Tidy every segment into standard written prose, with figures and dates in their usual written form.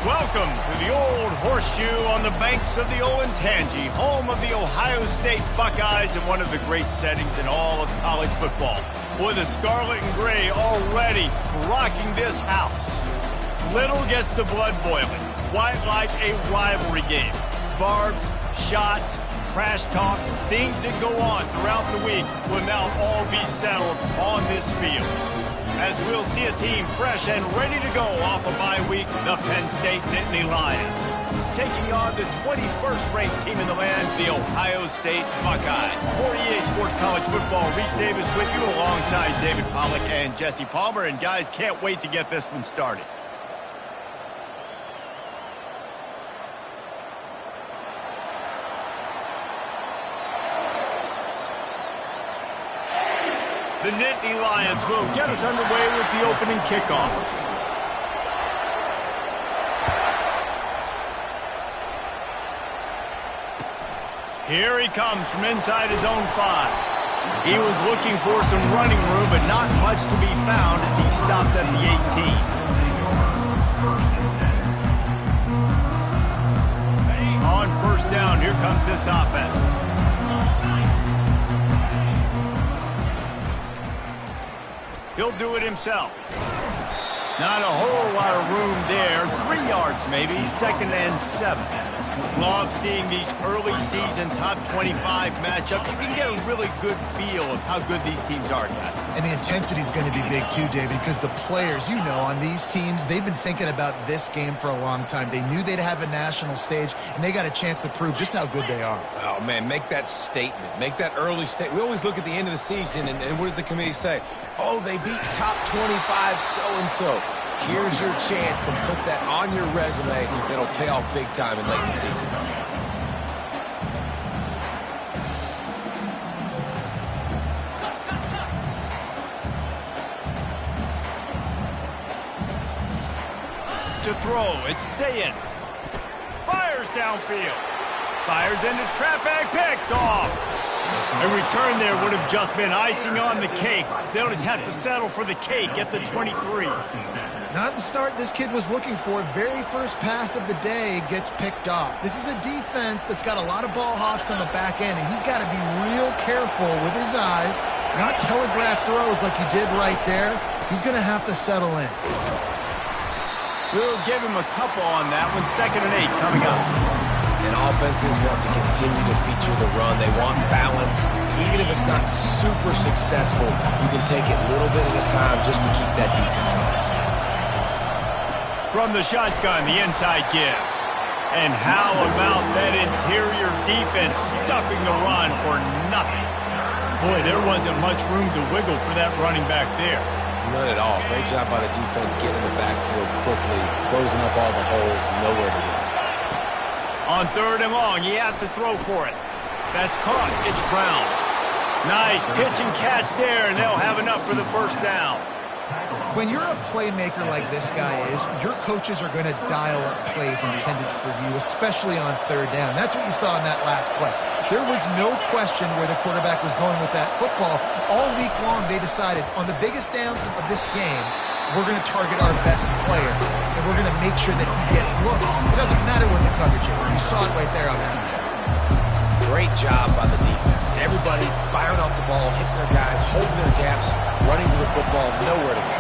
Welcome to the Old Horseshoe on the banks of the Olentangy, home of the Ohio State Buckeyes and one of the great settings in all of college football. Boy, the scarlet and gray already rocking this house. Little gets the blood boiling, quite like a rivalry game. Barbs, shots, trash talk, things that go on throughout the week will now all be settled on this field. As we'll see a team fresh and ready to go off a bye week, the Penn State Nittany Lions, taking on the 21st ranked team in the land, the Ohio State Buckeyes. For EA Sports College Football, Reese Davis with you alongside David Pollack and Jesse Palmer. And guys, can't wait to get this one started. The Nittany Lions will get us underway with the opening kickoff. Here he comes from inside his own 5. He was looking for some running room, but not much to be found as he stopped at the 18. On first down, here comes this offense. He'll do it himself. Not a whole lot of room there. 3 yards maybe, 2nd and 7. Love seeing these early season top 25 matchups. You can get a really good feel of how good these teams are, guys. And the intensity is going to be big too, David, because the players, you know, on these teams, they've been thinking about this game for a long time. They knew they'd have a national stage, and they got a chance to prove just how good they are. Oh, man, make that statement. Make that early statement. We always look at the end of the season, and what does the committee say? Oh, they beat top 25 so-and-so. Here's your chance to put that on your resume that'll pay off big time in late in the season. To throw, it's Sayin. Fires downfield. Fires into traffic, picked off. A return there would have just been icing on the cake. They'll just have to settle for the cake at the 23. Not the start this kid was looking for. Very first pass of the day gets picked off. This is a defense that's got a lot of ball hawks on the back end, and he's got to be real careful with his eyes, not telegraph throws like he did right there. He's going to have to settle in. We'll give him a couple on that one. 2nd and 8 coming up. And offenses want to continue to feature the run. They want balance. Even if it's not super successful, you can take it little bit at a time just to keep that defense honest. From the shotgun, the inside give. And how about that interior defense stuffing the run for nothing? Boy, there wasn't much room to wiggle for that running back there. None at all. Great job by the defense getting in the backfield quickly, closing up all the holes, nowhere to run. On 3rd and long, he has to throw for it. That's caught. It's Brown. Nice pitch and catch there, and they'll have enough for the first down. When you're a playmaker like this guy is, your coaches are going to dial up plays intended for you, especially on 3rd down. That's what you saw in that last play. There was no question where the quarterback was going with that football. All week long, they decided on the biggest downs of this game, we're going to target our best player, and we're going to make sure that he gets looks. It doesn't matter what the coverage is. You saw it right there on that. Great job by the defense. Everybody firing off the ball, hitting their guys, holding their gaps, running to the football, nowhere to go.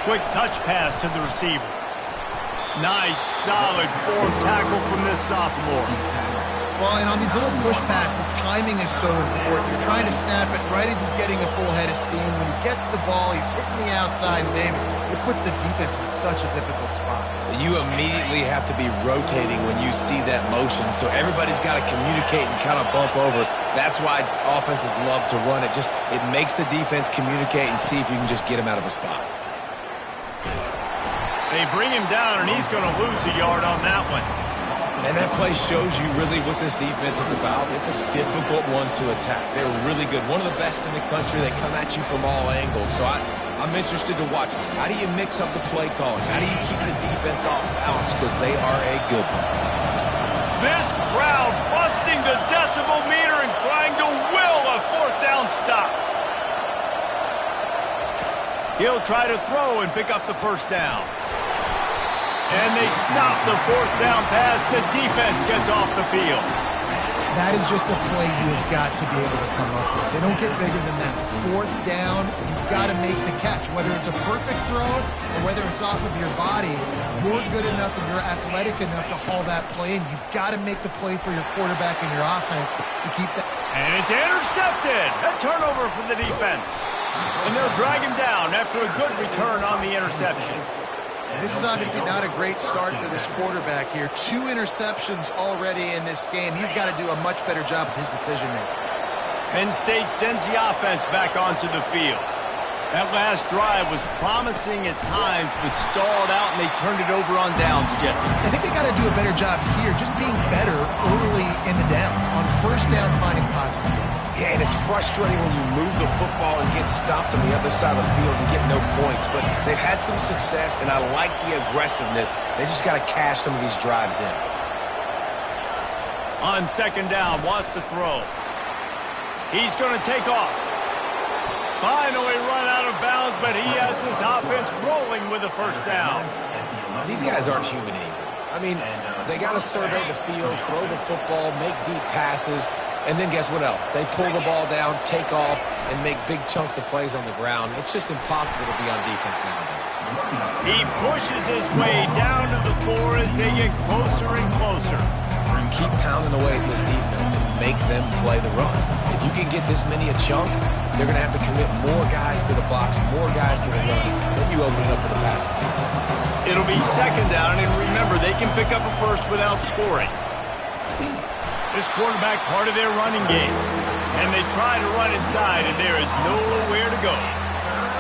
Quick touch pass to the receiver. Nice, solid form tackle from this sophomore. Well, and on these little push passes, timing is so important. You're trying to snap it right as he's getting a full head of steam. When he gets the ball, he's hitting the outside, and David, it puts the defense in such a difficult spot. You immediately have to be rotating when you see that motion, so everybody's got to communicate and kind of bump over. That's why offenses love to run it. It makes the defense communicate and see if you can just get him out of a spot. They bring him down, and he's going to lose a yard on that one. And that play shows you really what this defense is about. It's a difficult one to attack. They're really good. One of the best in the country. They come at you from all angles. So I'm interested to watch. How do you mix up the play calling? How do you keep the defense off balance? Because they are a good one. This crowd busting the decibel meter and trying to will a 4th down and stopped. He'll try to throw and pick up the first down. And they stop the fourth down pass. The defense gets off the field. That is just a play you've got to be able to come up with. They don't get bigger than that. Fourth down, you've got to make the catch. Whether it's a perfect throw or whether it's off of your body, you're good enough and you're athletic enough to haul that play in. You've got to make the play for your quarterback and your offense to keep that. And it's intercepted. A turnover for the defense. And they'll drag him down after a good return on the interception. This is obviously not a great start for this quarterback here. 2 interceptions already in this game. He's got to do a much better job with his decision-making. Penn State sends the offense back onto the field. That last drive was promising at times, but stalled out, and they turned it over on downs, Jesse. I think they got to do a better job here, just being better early in the downs. On first down, finding positive plays. Yeah, and it's frustrating when you move the football and get stopped on the other side of the field and get no points. But they've had some success, and I like the aggressiveness. They just got to cash some of these drives in. On second down, wants to throw. He's going to take off. Finally run out of bounds, but he has this offense rolling with a first down. These guys aren't human anymore. I mean, they got to survey the field, throw the football, make deep passes, and then guess what else? They pull the ball down, take off, and make big chunks of plays on the ground. It's just impossible to be on defense nowadays. He pushes his way down to the floor as they get closer and closer. Keep pounding away at this defense and make them play the run. If you can get this many a chunk, they're going to have to commit more guys to the box, more guys to the run. Then you open it up for the passing game. It'll be second down, and remember, they can pick up a first without scoring. This quarterback part of their running game. And they try to run inside, and there is nowhere to go.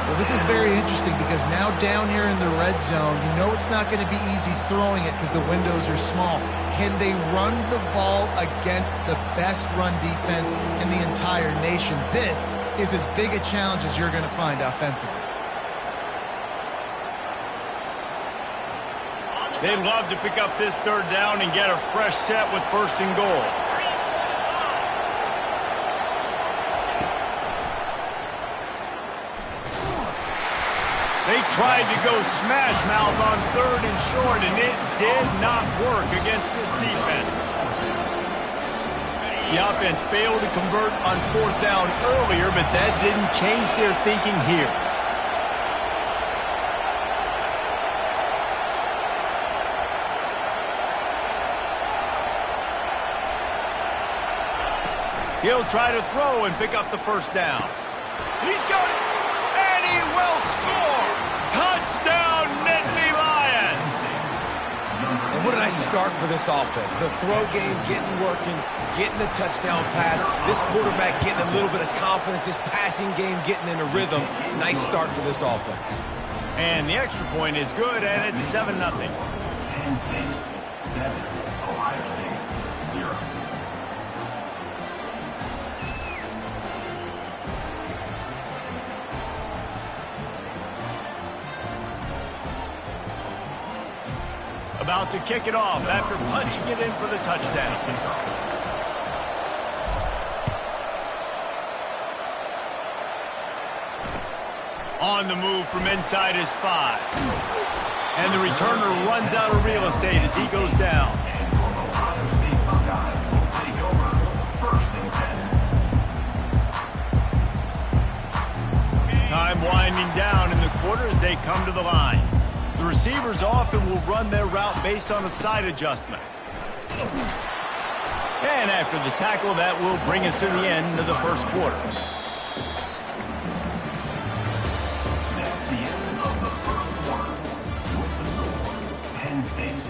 Well, this is very interesting because now down here in the red zone, you know it's not going to be easy throwing it because the windows are small. Can they run the ball against the best run defense in the entire nation? This is as big a challenge as you're going to find offensively. They'd love to pick up this third down and get a fresh set with first and goal. They tried to go smash mouth on third and short, and it did not work against this defense. The offense failed to convert on fourth down earlier, but that didn't change their thinking here. He'll try to throw and pick up the first down. He's got it, and he will score. Touchdown, Nittany Lions! And what a nice start for this offense. The throw game getting working, getting the touchdown pass. This quarterback getting a little bit of confidence. This passing game getting in a rhythm. Nice start for this offense. And the extra point is good, and it's 7-0. Penn State 7, Ohio State 0. About to kick it off after punching it in for the touchdown. On the move from inside his 5. And the returner runs out of real estate as he goes down. Time winding down in the quarter as they come to the line. The receivers often will run their route based on a side adjustment. And after the tackle, that will bring us to the end of the first quarter. That's the end of the first quarter. With the score, Penn State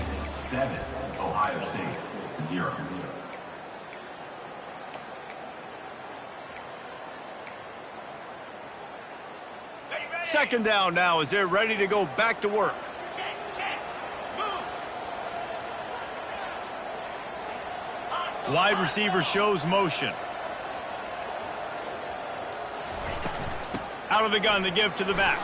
7, Ohio State 0. Second down now as they're ready to go back to work. Wide receiver shows motion. Out of the gun to give to the back.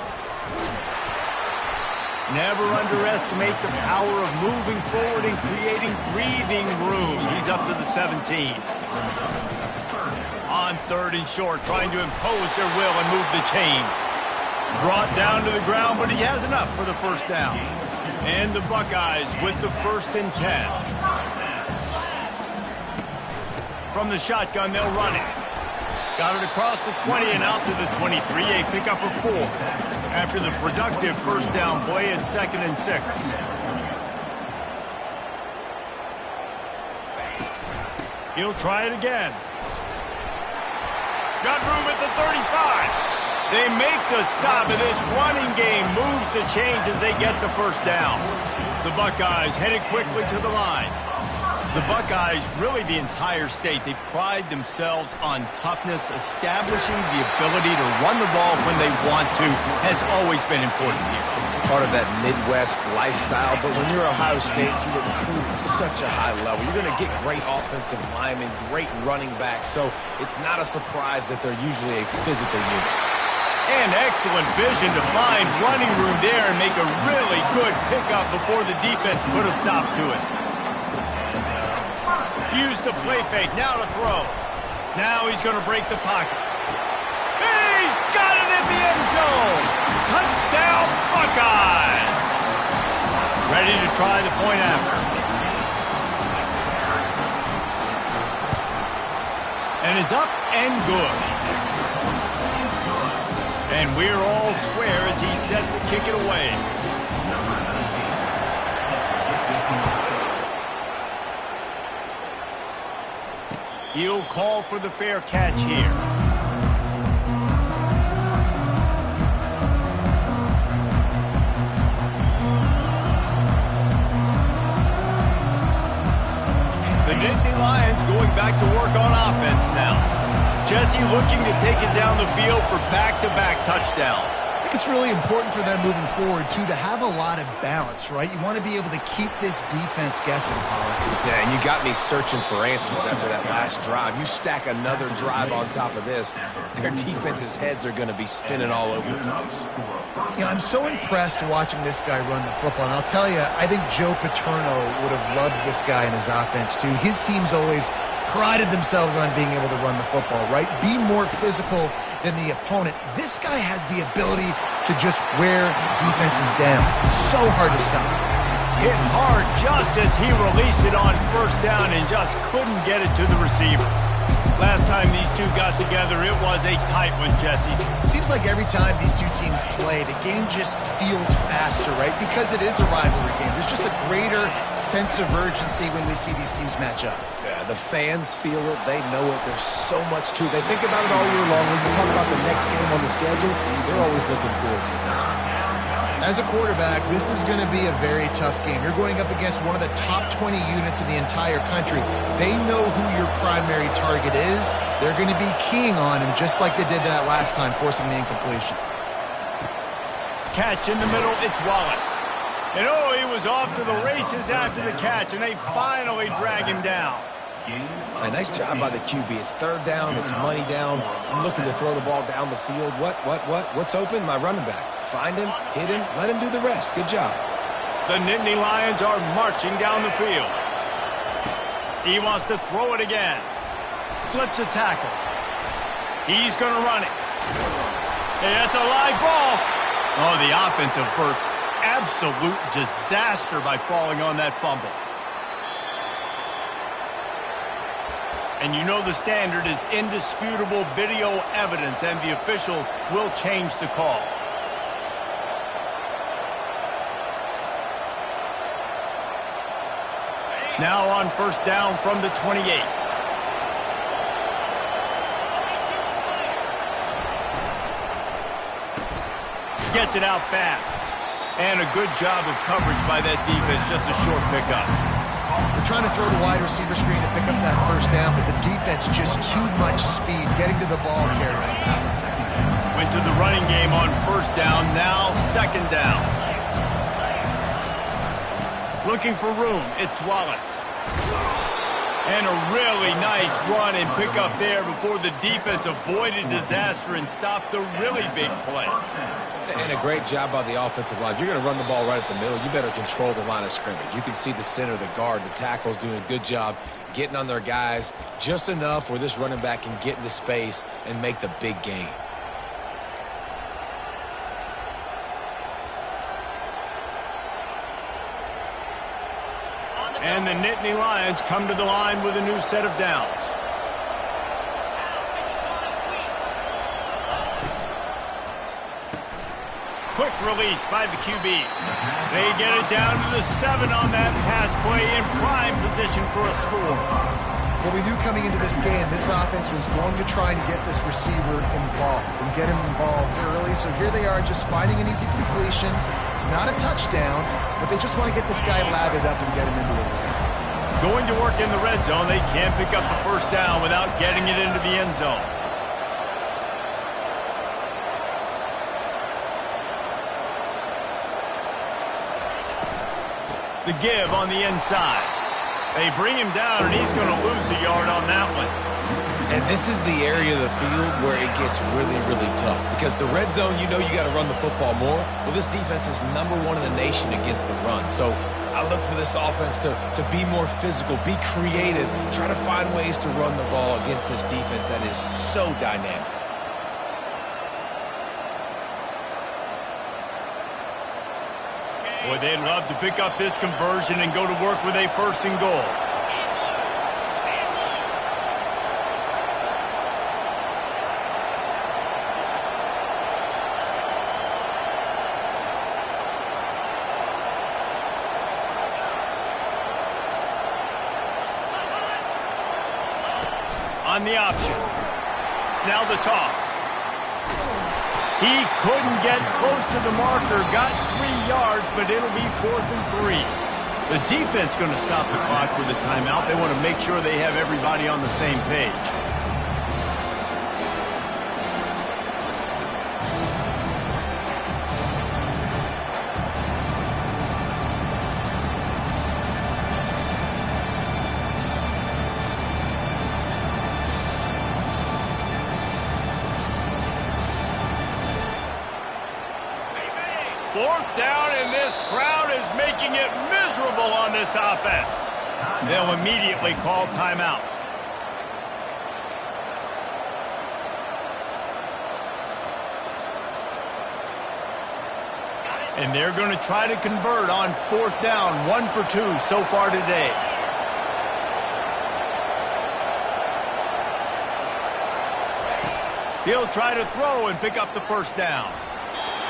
Never underestimate the power of moving forward and creating breathing room. He's up to the 17. On 3rd and short, trying to impose their will and move the chains. Brought down to the ground, but he has enough for the first down. And the Buckeyes with the 1st and 10. From the shotgun, they'll run it. Got it across the 20 and out to the 23. A pickup of 4. After the productive first down play at 2nd and 6. He'll try it again. Got room at the 35. They make the stop, and this running game moves the chains as they get the first down. The Buckeyes headed quickly to the line. The Buckeyes, really the entire state, they pride themselves on toughness. Establishing the ability to run the ball when they want to has always been important here. Part of that Midwest lifestyle, but when you're Ohio State, you recruit at such a high level. You're going to get great offensive linemen, great running backs, so it's not a surprise that they're usually a physical unit. And excellent vision to find running room there and make a really good pickup before the defense put a stop to it. Use the play fake, now to throw. Now he's going to break the pocket. He's got it in the end zone! Touchdown, Buckeyes! Ready to try the point after. And it's up and good. And we're all square as he's set to kick it away. He'll call for the fair catch here. The Nittany Lions going back to work on offense now. Jesse looking to take it down the field for back-to-back touchdowns. I think it's really important for them moving forward, too, to have a lot of balance, right? You want to be able to keep this defense guessing, Pollard. Yeah, and you got me searching for answers after that last drive. You stack another drive on top of this, their defense's heads are going to be spinning all over the place. Yeah, I'm so impressed watching this guy run the football. And I'll tell you, I think Joe Paterno would have loved this guy in his offense, too. His team's always prided themselves on being able to run the football, right? Be more physical than the opponent. This guy has the ability to just wear defenses down. So hard to stop. Hit hard just as he released it on first down and just couldn't get it to the receiver. Last time these two got together, it was a tight one, Jesse. It seems like every time these two teams play, the game just feels faster, right? Because it is a rivalry game. There's just a greater sense of urgency when we see these teams match up. Yeah, the fans feel it. They know it. There's so much to it. They think about it all year long. When you talk about the next game on the schedule, they're always looking forward to this one. As a quarterback, this is going to be a very tough game. You're going up against one of the top 20 units in the entire country. They know who your primary target is. They're going to be keying on him just like they did that last time, forcing the incompletion. Catch in the middle, it's Wallace. And oh, he was off to the races after the catch, and they finally drag him down. A nice job by the QB. It's third down. It's money down. I'm looking to throw the ball down the field. What's open? My running back. Find him, hit him, let him do the rest. Good job. The Nittany Lions are marching down the field. He wants to throw it again. Slips a tackle. He's going to run it. Hey, that's a live ball. Oh, the offense averts absolute disaster by falling on that fumble. And you know the standard is indisputable video evidence, and the officials will change the call. Now on first down from the 28. Gets it out fast. And a good job of coverage by that defense, just a short pickup. They're trying to throw the wide receiver screen to pick up that first down, but the defense just too much speed getting to the ball carrier. Went to the running game on first down, now second down. Looking for room, it's Wallace. And a really nice run and pick up there before the defense avoided disaster and stopped the really big play. And a great job by the offensive line. If you're going to run the ball right at the middle, you better control the line of scrimmage. You can see the center, the guard, the tackles doing a good job getting on their guys just enough where this running back can get into space and make the big gain. And the Nittany Lions come to the line with a new set of downs. Quick release by the QB. They get it down to the 7 on that pass play in prime position for a score. Well, we knew coming into this game, this offense was going to try and get this receiver involved and get him involved early. So here they are just finding an easy completion. It's not a touchdown, but they just want to get this guy lathered up and get him into the win. Going to work in the red zone, they can't pick up the first down without getting it into the end zone. The give on the inside. They bring him down, and he's going to lose a yard on that one. And this is the area of the field where it gets really, really tough. Because the red zone, you know you got to run the football more. Well, this defense is #1 in the nation against the run. So I look for this offense to be more physical, be creative, try to find ways to run the ball against this defense that is so dynamic. Boy, they'd love to pick up this conversion and go to work with a 1st and goal. On the option. Now the toss. He couldn't get close to the marker, got 3 yards, but it'll be 4th and 3. The defense going to stop the clock with a timeout. They want to make sure they have everybody on the same page. Fourth down, and this crowd is making it miserable on this offense. They'll immediately call timeout. And they're going to try to convert on 4th down, 1 for 2 so far today. He'll try to throw and pick up the 1st down.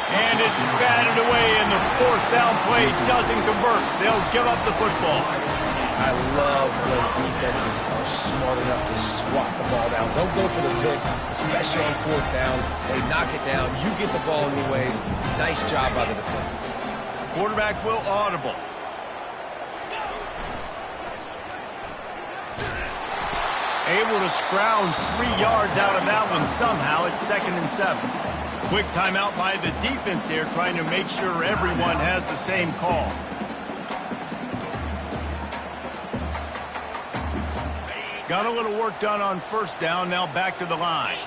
And it's batted away, and the 4th down play doesn't convert. They'll give up the football. I love when defenses are smart enough to swat the ball down. Don't go for the pick, especially on 4th down. They knock it down. You get the ball anyways. Nice job by the defender. Quarterback will audible. Able to scrounge 3 yards out of that one somehow. It's 2nd and 7. Quick timeout by the defense there, trying to make sure everyone has the same call. Got a little work done on 1st down, now back to the line.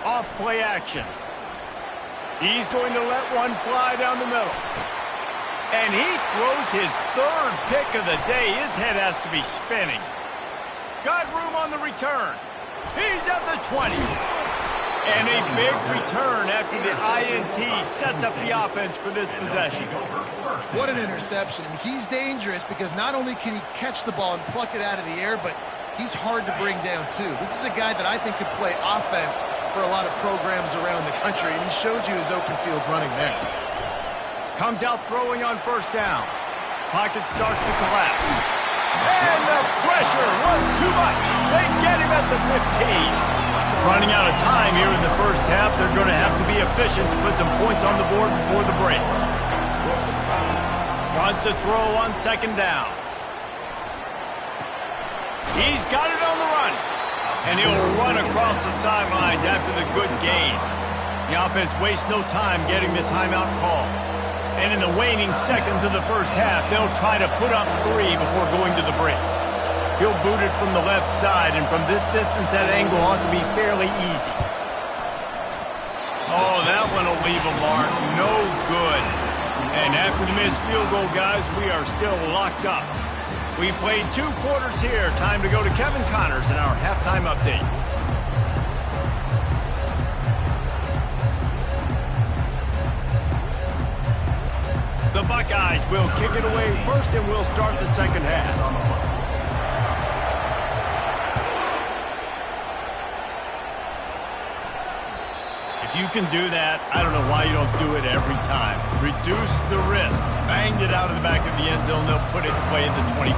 Off play action. He's going to let one fly down the middle. And he throws his 3rd pick of the day. His head has to be spinning. Got room on the return. He's at the 20. And a big return after the INT sets up the offense for this possession. What an interception. He's dangerous because not only can he catch the ball and pluck it out of the air, but he's hard to bring down too. This is a guy that I think could play offense for a lot of programs around the country, and he showed you his open field running there. Comes out throwing on 1st down. Pocket starts to collapse. And the pressure was too much. They get him at the 15. Running out of time here in the 1st half. They're going to have to be efficient to put some points on the board before the break. Wants to throw on 2nd down. He's got it on the run. And he'll run across the sidelines after the good gain. The offense wastes no time getting the timeout call. And in the waning seconds of the first half, they'll try to put up 3 before going to the break. He'll boot it from the left side, and from this distance, that angle ought to be fairly easy. Oh, that one will leave a mark. No good. And after the missed field goal, guys, we are still locked up. We played 2 quarters here. Time to go to Kevin Connors in our halftime update. The Buckeyes will kick it away first, and we'll start the second half. If you can do that, I don't know why you don't do it every time. Reduce the risk. Banged it out of the back of the end zone. They'll put it away at the 25.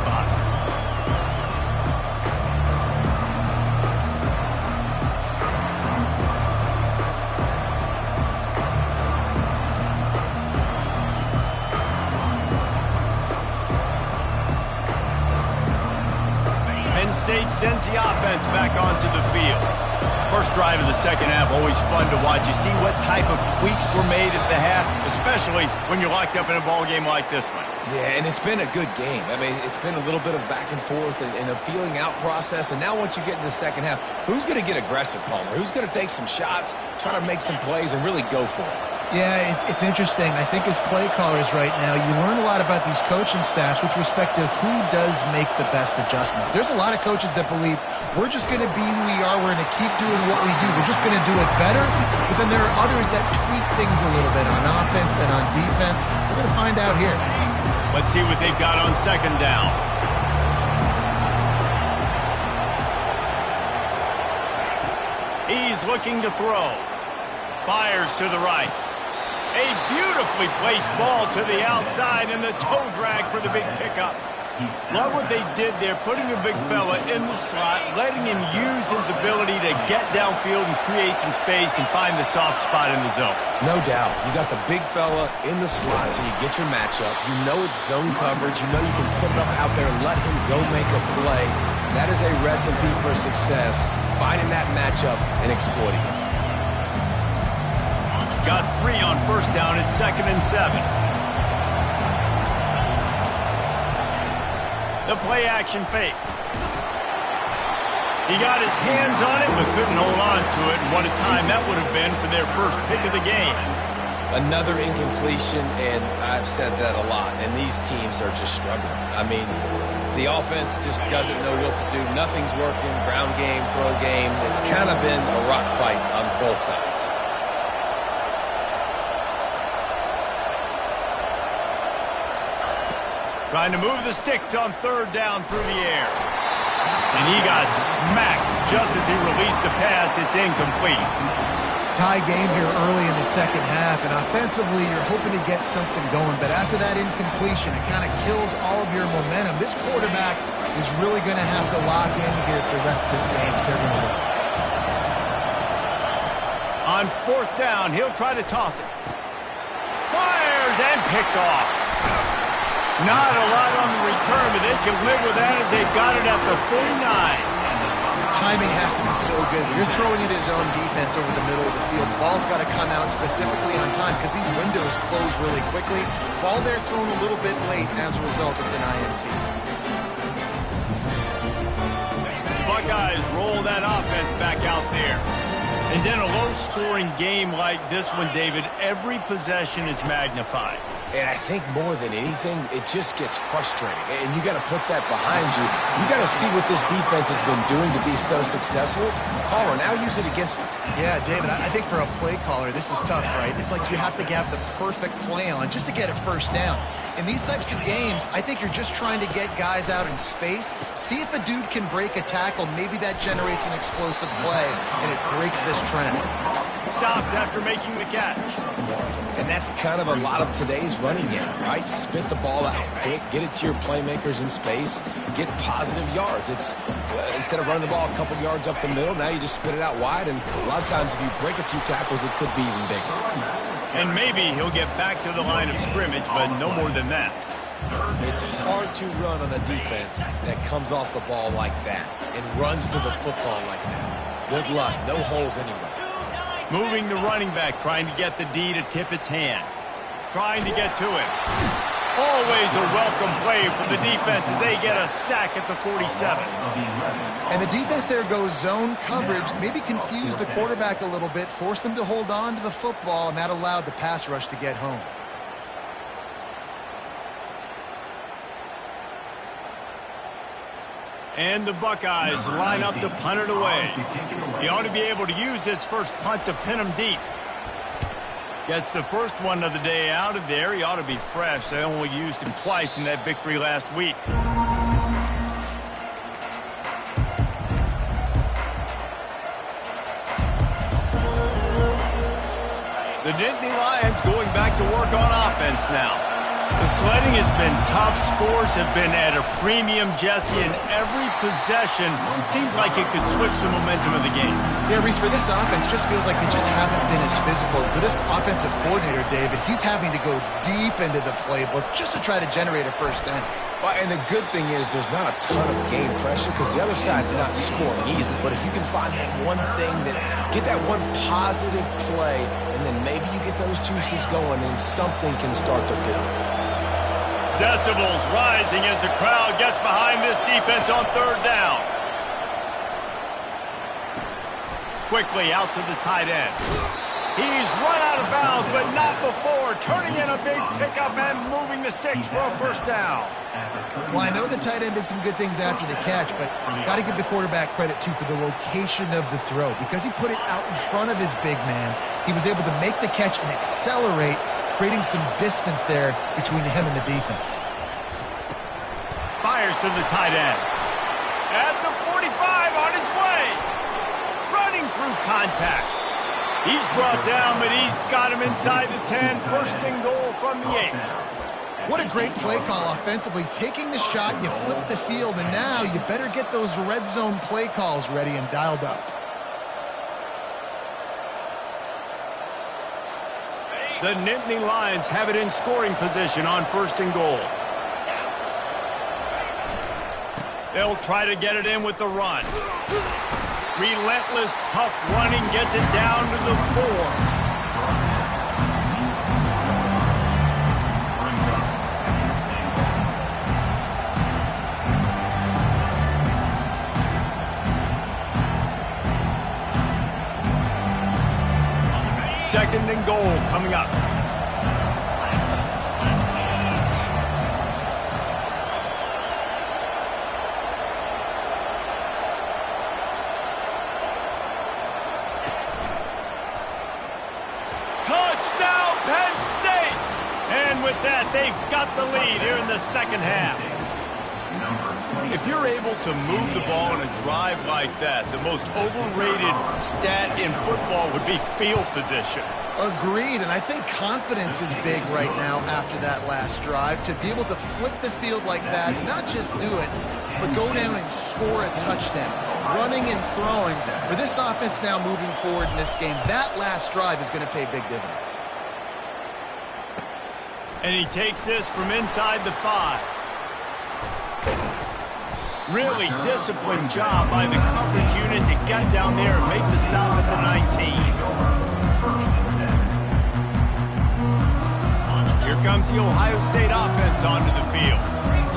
Penn State sends the offense back onto the field. First drive of the second half, always fun to watch. You see what type of tweaks were made at the half, especially when you're locked up in a ball game like this one. Yeah, and it's been a good game. I mean, it's been a little bit of back and forth and a feeling out process. And now once you get in the second half, who's going to get aggressive, Palmer? Who's going to take some shots, try to make some plays, and really go for it? Yeah, it's interesting. I think as play callers right now, you learn a lot about these coaching staffs with respect to who does make the best adjustments. There's a lot of coaches that believe we're just going to be who we are. We're going to keep doing what we do. We're just going to do it better. But then there are others that tweak things a little bit on offense and on defense. We're going to find out here. Let's see what they've got on second down. He's looking to throw. Fires to the right. A beautifully placed ball to the outside, and the toe drag for the big pickup. Love what they did there, putting a big fella in the slot, letting him use his ability to get downfield and create some space and find the soft spot in the zone. No doubt. You got the big fella in the slot, so you get your matchup. You know it's zone coverage. You know you can put him out there and let him go make a play. That is a recipe for success, finding that matchup and exploiting it. Got 3 on first down at 2nd and 7. The play action fake. He got his hands on it but couldn't hold on to it. And what a time that would have been for their first pick of the game. Another incompletion, and I've said that a lot, and these teams are just struggling. I mean, the offense just doesn't know what to do. Nothing's working. Ground game, throw game. It's kind of been a rock fight on both sides. Trying to move the sticks on third down through the air. And he got smacked just as he released the pass. It's incomplete. Tie game here early in the second half, and offensively you're hoping to get something going. But after that incompletion, it kind of kills all of your momentum. This quarterback is really going to have to lock in here for the rest of this game if they're going to win. On fourth down, he'll try to toss it. Fires and picked off. Not a lot on the return, but they can live with that as they got it at the 49. Timing has to be so good. When you're throwing it his own defense over the middle of the field, the ball's got to come out specifically on time because these windows close really quickly. Ball there thrown a little bit late, and as a result, it's an INT. Buckeyes roll that offense back out there. And then a low-scoring game like this one, David, every possession is magnified. And I think more than anything, it just gets frustrating. And you got to put that behind you. You got to see what this defense has been doing to be so successful. Caller, now use it against them. Yeah, David, I think for a play caller, this is tough, right? It's like you have to have the perfect play on just to get a first down. In these types of games, I think you're just trying to get guys out in space, see if a dude can break a tackle. Maybe that generates an explosive play, and it breaks this trend. Stopped after making the catch. And that's kind of a lot of today's running game, right? Spit the ball out quick, get it to your playmakers in space, get positive yards. It's instead of running the ball a couple yards up the middle, now you just spit it out wide, and a lot of times if you break a few tackles, it could be even bigger. And maybe he'll get back to the line of scrimmage, but no more than that. It's hard to run on a defense that comes off the ball like that and runs to the football like that. Good luck. No holes anywhere. Moving the running back, trying to get the D to tip its hand. Trying to get to it. Always a welcome play for the defense as they get a sack at the 47. And the defense there goes zone coverage, maybe confused the quarterback a little bit, forced him to hold on to the football, and that allowed the pass rush to get home. And the Buckeyes line up to punt it away. He ought to be able to use this first punt to pin him deep. Gets the first one of the day out of there. He ought to be fresh. They only used him twice in that victory last week. The Nittany Lions going back to work on offense now. The sledding has been tough. Scores have been at a premium, Jesse, and every possession seems like it could switch the momentum of the game. Yeah, Reese, for this offense, just feels like they just haven't been as physical. For this offensive coordinator, David, he's having to go deep into the playbook just to try to generate a first down. Well, and the good thing is there's not a ton of game pressure because the other side's not scoring either. But if you can find that one thing, get that one positive play, and then maybe you get those juices going, then something can start to build. Decibels rising as the crowd gets behind this defense on third down. Quickly out to the tight end. He's run out of bounds, but not before turning in a big pickup and moving the sticks for a first down. Well, I know the tight end did some good things after the catch, but got to give the quarterback credit, too, for the location of the throw. Because he put it out in front of his big man, he was able to make the catch and accelerate, creating some distance there between him and the defense. Fires to the tight end. At the 45 on his way. Running through contact. He's brought down, but he's got him inside the 10. First and goal from the 8. What a great play call offensively. Taking the shot, you flip the field, and now you better get those red zone play calls ready and dialed up. The Nittany Lions have it in scoring position on first and goal. They'll try to get it in with the run. Relentless, tough running gets it down to the 4. Second and goal coming up. Touchdown, Penn State! And with that, they've got the lead here in the second half. If you're able to move the ball in a drive like that, the most overrated stat in football would be field position. Agreed, and I think confidence is big right now after that last drive. To be able to flip the field like that, not just do it, but go down and score a touchdown. Running and throwing. For this offense now moving forward in this game, that last drive is going to pay big dividends. And he takes this from inside the 5. Really disciplined job by the coverage unit to get down there and make the stop at the 19. Here comes the Ohio State offense onto the field.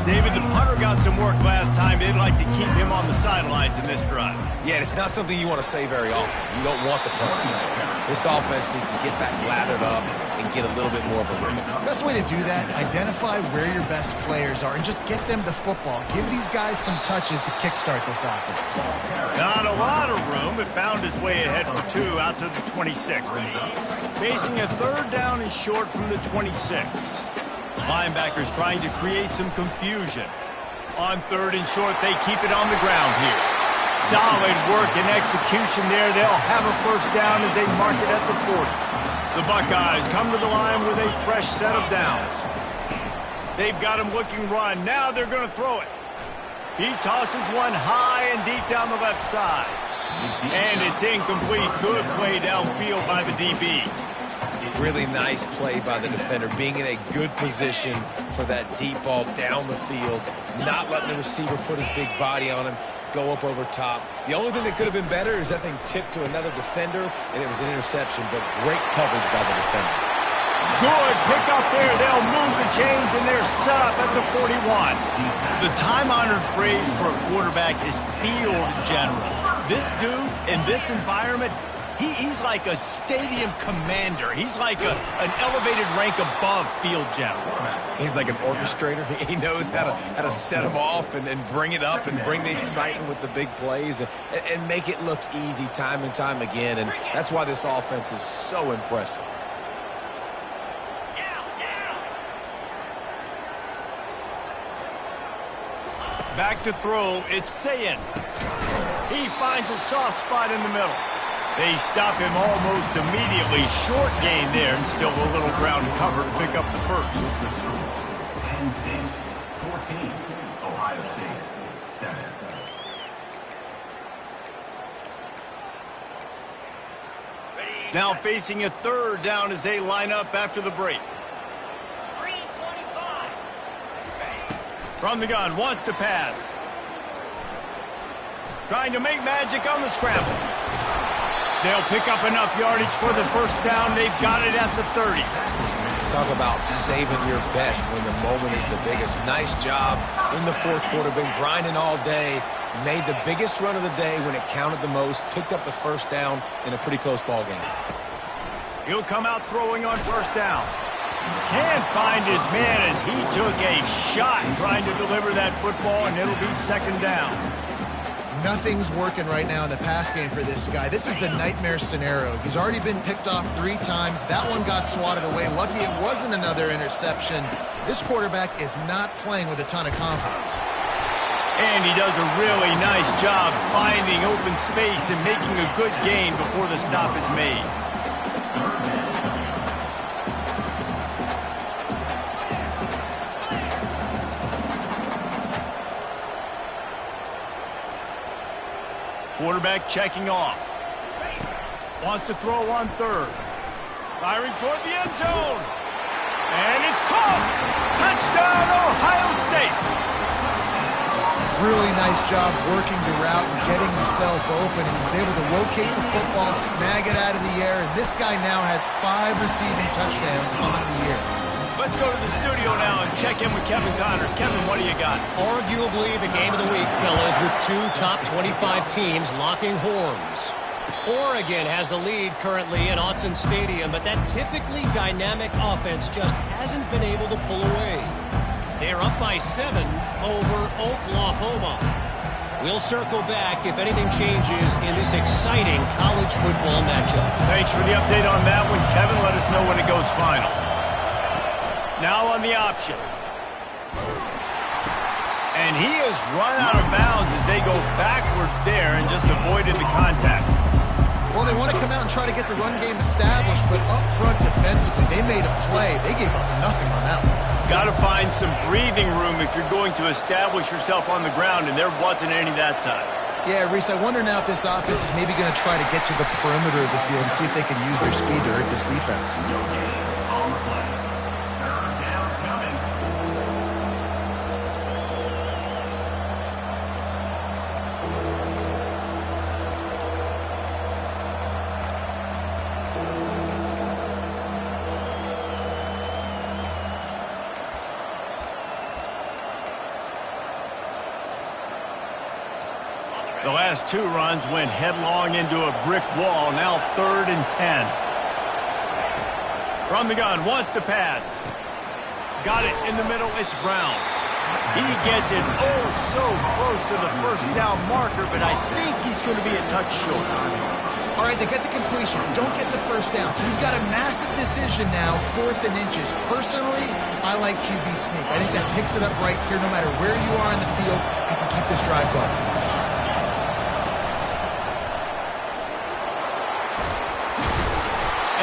David, the punter got some work last time. They'd like to keep him on the sidelines in this drive. Yeah, it's not something you want to say very often. You don't want the punter. This offense needs to get back lathered up and get a little bit more of a rhythm. Best way to do that, identify where your best players are and just get them the football. Give these guys some touches to kickstart this offense. Not a lot of room. It found his way ahead for 2 out to the 26. Facing a third down and short from the 26. Linebackers trying to create some confusion. On third and short, they keep it on the ground here. Solid work and execution there. They'll have a first down as they mark it at the 40. The Buckeyes come to the line with a fresh set of downs. They've got him looking run. Now they're going to throw it. He tosses one high and deep down the left side. And it's incomplete. Good play downfield by the DB. Really nice play by the defender, being in a good position for that deep ball down the field, not letting the receiver put his big body on him, go up over top. The only thing that could have been better is that thing tipped to another defender, and it was an interception, but great coverage by the defender. Good pick up there. They'll move the chains, and they're set up at the 41. The time-honored phrase for a quarterback is field general. This dude in this environment, he's like a stadium commander. He's like an elevated rank above field general. He's like an orchestrator. He knows how to set them off and bring it up and bring the excitement with the big plays and make it look easy time and time again. And that's why this offense is so impressive. Back to throw, it's Sayin. He finds a soft spot in the middle. They stop him almost immediately. Short gain there, and still a little ground cover to pick up the first. Penn State 14, Ohio State 7. Now facing a third down as they line up after the break. From the gun, wants to pass. Trying to make magic on the scramble. They'll pick up enough yardage for the first down. They've got it at the 30. Talk about saving your best when the moment is the biggest. Nice job in the fourth quarter. Been grinding all day. Made the biggest run of the day when it counted the most. Picked up the first down in a pretty close ball game. He'll come out throwing on first down. Can't find his man as he took a shot trying to deliver that football, and it'll be second down. Nothing's working right now in the pass game for this guy. This is the nightmare scenario. He's already been picked off 3 times. That one got swatted away. Lucky it wasn't another interception. This quarterback is not playing with a ton of confidence. And he does a really nice job finding open space and making a good gain before the stop is made. Quarterback checking off. Wants to throw on third. Firing toward the end zone. And it's caught. Touchdown, Ohio State. Really nice job working the route and getting himself open. He was able to locate the football, snag it out of the air, and this guy now has 5 receiving touchdowns on the year. Let's go to the studio now and check in with Kevin Connors. Kevin, what do you got? Arguably the game of the week, fellas, with 2 top 25 teams locking horns. Oregon has the lead currently in Autzen Stadium, but that typically dynamic offense just hasn't been able to pull away. They're up by 7 over Oklahoma. We'll circle back if anything changes in this exciting college football matchup. Thanks for the update on that one, Kevin. Let us know when it goes final. Now on the option. And he has run out of bounds as they go backwards there and just avoided the contact. Well, they want to come out and try to get the run game established, but up front defensively, they made a play. They gave up nothing on that one. Got to find some breathing room if you're going to establish yourself on the ground, and there wasn't any that time. Yeah, Reese, I wonder now if this offense is maybe going to try to get to the perimeter of the field and see if they can use their speed to hurt this defense. On the play. Third down coming. The last 2 runs went headlong into a brick wall. Now 3rd and 10. From the gun, wants to pass. Got it in the middle, it's Brown. He gets it oh so close to the first down marker, but I think he's going to be a touch short. All right, they get the completion. Don't get the first down. So you've got a massive decision now, 4th and inches. Personally, I like QB sneak. I think that picks it up right here. No matter where you are in the field, you can keep this drive going.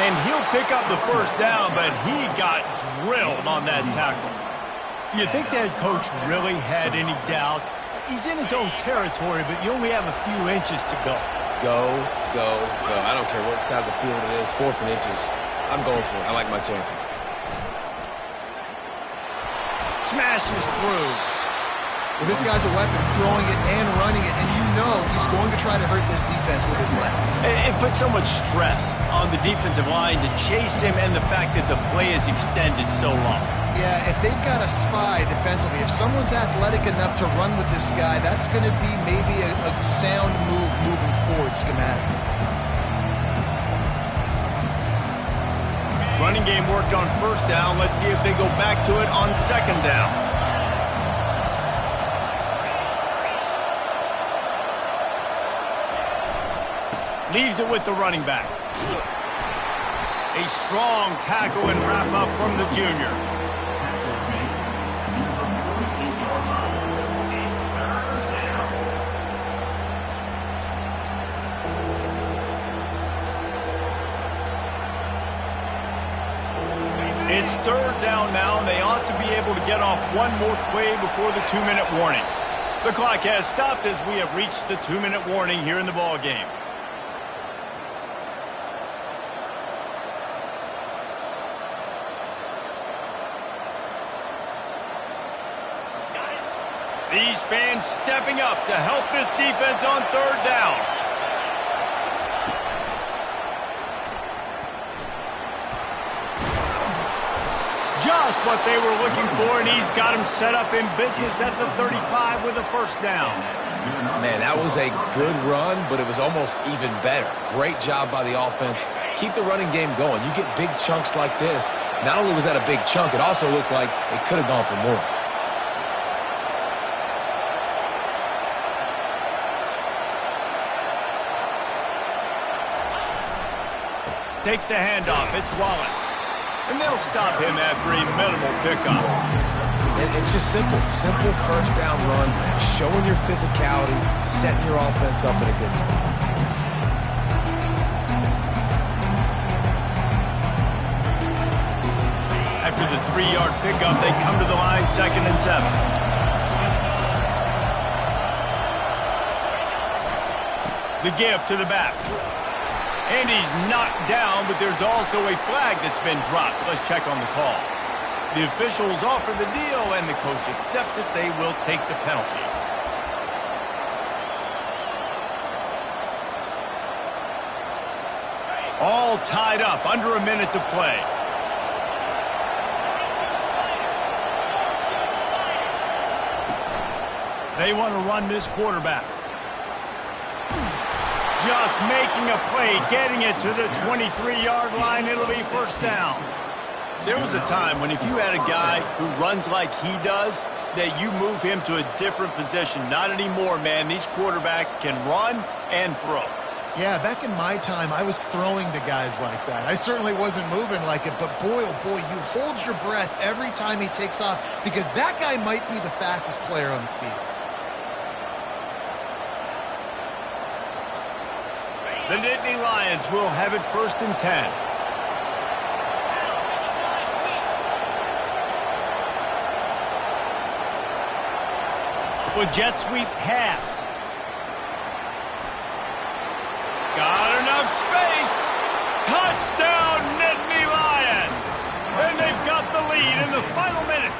And he'll pick up the first down, but he got drilled on that tackle. You think that coach really had any doubt? He's in his own territory, but you only have a few inches to go. Go, go, go. I don't care what side of the field it is, 4th and inches. I'm going for it. I like my chances. Smashes through. Well, this guy's a weapon, throwing it and running it, and you know he's going to try to hurt this defense with his legs. It puts so much stress on the defensive line to chase him and the fact that the play is extended so long. Yeah, if they've got a spy defensively, if someone's athletic enough to run with this guy, that's going to be maybe a sound move moving forward schematically. Running game worked on first down. Let's see if they go back to it on second down. Leaves it with the running back. A strong tackle and wrap up from the junior. It's third down now, and they ought to be able to get off one more play before the 2-minute warning. The clock has stopped as we have reached the 2-minute warning here in the ball game. These fans stepping up to help this defense on third down. Just what they were looking for, and he's got him set up in business at the 35 with a first down. Man, that was a good run, but it was almost even better. Great job by the offense. Keep the running game going. You get big chunks like this. Not only was that a big chunk, it also looked like it could have gone for more. Takes the handoff. It's Wallace. And they'll stop him after a minimal pickup. It's just simple. Simple first down run, showing your physicality, setting your offense up in a good spot. After the 3-yard pickup, they come to the line, 2nd and 7. The give to the back. And he's knocked down, but there's also a flag that's been dropped. Let's check on the call. The officials offer the deal, and the coach accepts it. They will take the penalty. All tied up, under a minute to play. They want to run this quarterback. Just making a play, getting it to the 23-yard line. It'll be first down. There was a time when if you had a guy who runs like he does, that you move him to a different position. Not anymore, man. These quarterbacks can run and throw. Yeah, back in my time, I was throwing to guys like that. I certainly wasn't moving like it, but boy, oh boy, you hold your breath every time he takes off because that guy might be the fastest player on the field. The Nittany Lions will have it 1st and 10. With jet sweep pass. Got enough space. Touchdown, Nittany Lions. And they've got the lead in the final minute.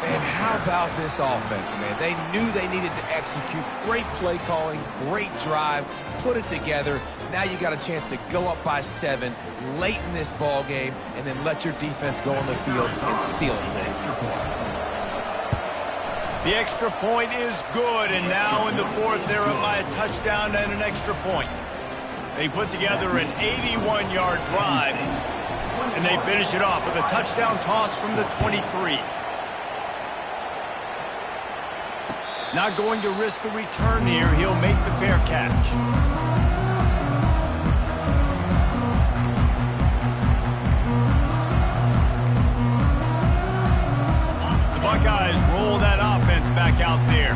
And how about this offense, man? They knew they needed to execute. Great play calling, great drive, put it together. Now you got a chance to go up by 7 late in this ball game and then let your defense go on the field and seal it for you. The extra point is good, and now in the 4th, they're up by a touchdown and an extra point. They put together an 81-yard drive, and they finish it off with a touchdown toss from the 23. Not going to risk a return here. He'll make the fair catch. The Buckeyes roll that offense back out there.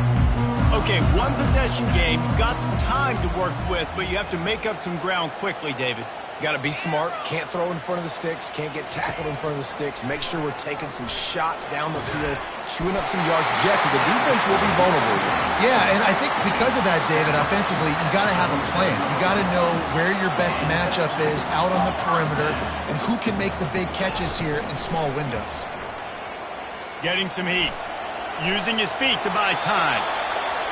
Okay, one possession game. You've got some time to work with, but you have to make up some ground quickly, David. Got to be smart. Can't throw in front of the sticks. Can't get tackled in front of the sticks. Make sure we're taking some shots down the field, chewing up some yards. Jesse, the defense will be vulnerable here. Yeah, and I think because of that, David, offensively, you got to have a plan. You got to know where your best matchup is out on the perimeter and who can make the big catches here in small windows. Getting some heat. using his feet to buy time.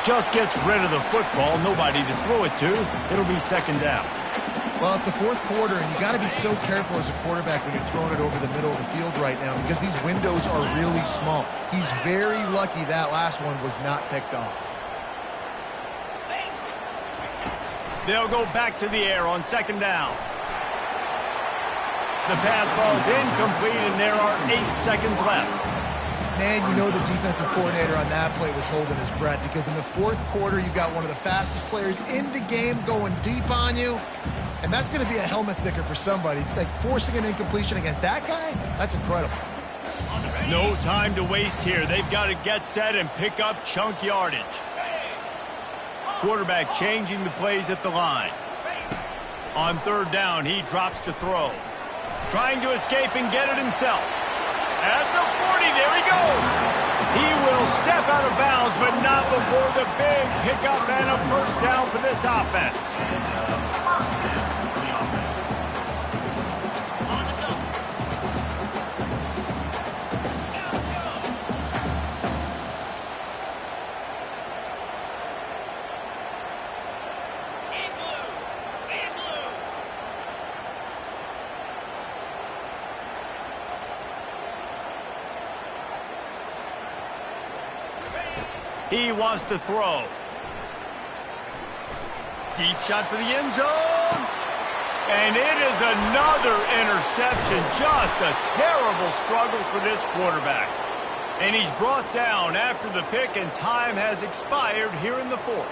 Just gets rid of the football, nobody to throw it to. It'll be second down. Well, it's the fourth quarter, and you got to be so careful as a quarterback when you're throwing it over the middle of the field right now because these windows are really small. He's very lucky that last one was not picked off. They'll go back to the air on second down. The pass falls incomplete, and there are 8 seconds left. Man, you know the defensive coordinator on that play was holding his breath because in the fourth quarter, you've got one of the fastest players in the game going deep on you, and that's going to be a helmet sticker for somebody. Like, forcing an incompletion against that guy, that's incredible. No time to waste here. They've got to get set and pick up chunk yardage. Quarterback changing the plays at the line. On third down, he drops to throw. Trying to escape and get it himself. At the 40, there he goes. He will step out of bounds, but not before the big pickup and a first down for this offense. He wants to throw. Deep shot for the end zone. And it is another interception. Just a terrible struggle for this quarterback. And he's brought down after the pick, and time has expired here in the fourth.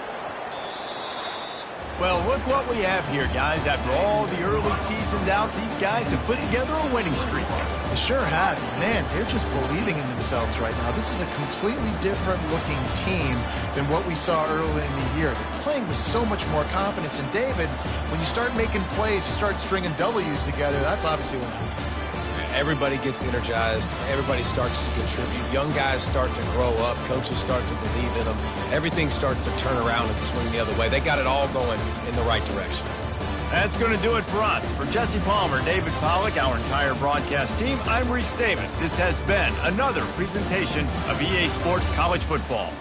Well, look what we have here, guys. After all the early season doubts, these guys have put together a winning streak. They sure have. Man, they're just believing in themselves right now. This is a completely different looking team than what we saw early in the year. They're playing with so much more confidence. And David, when you start making plays, you start stringing W's together, that's obviously what happens. Everybody gets energized. Everybody starts to contribute. Young guys start to grow up. Coaches start to believe in them. Everything starts to turn around and swing the other way. They got it all going in the right direction. That's going to do it for us. For Jesse Palmer, David Pollack, our entire broadcast team, I'm Reese Davis. This has been another presentation of EA Sports College Football.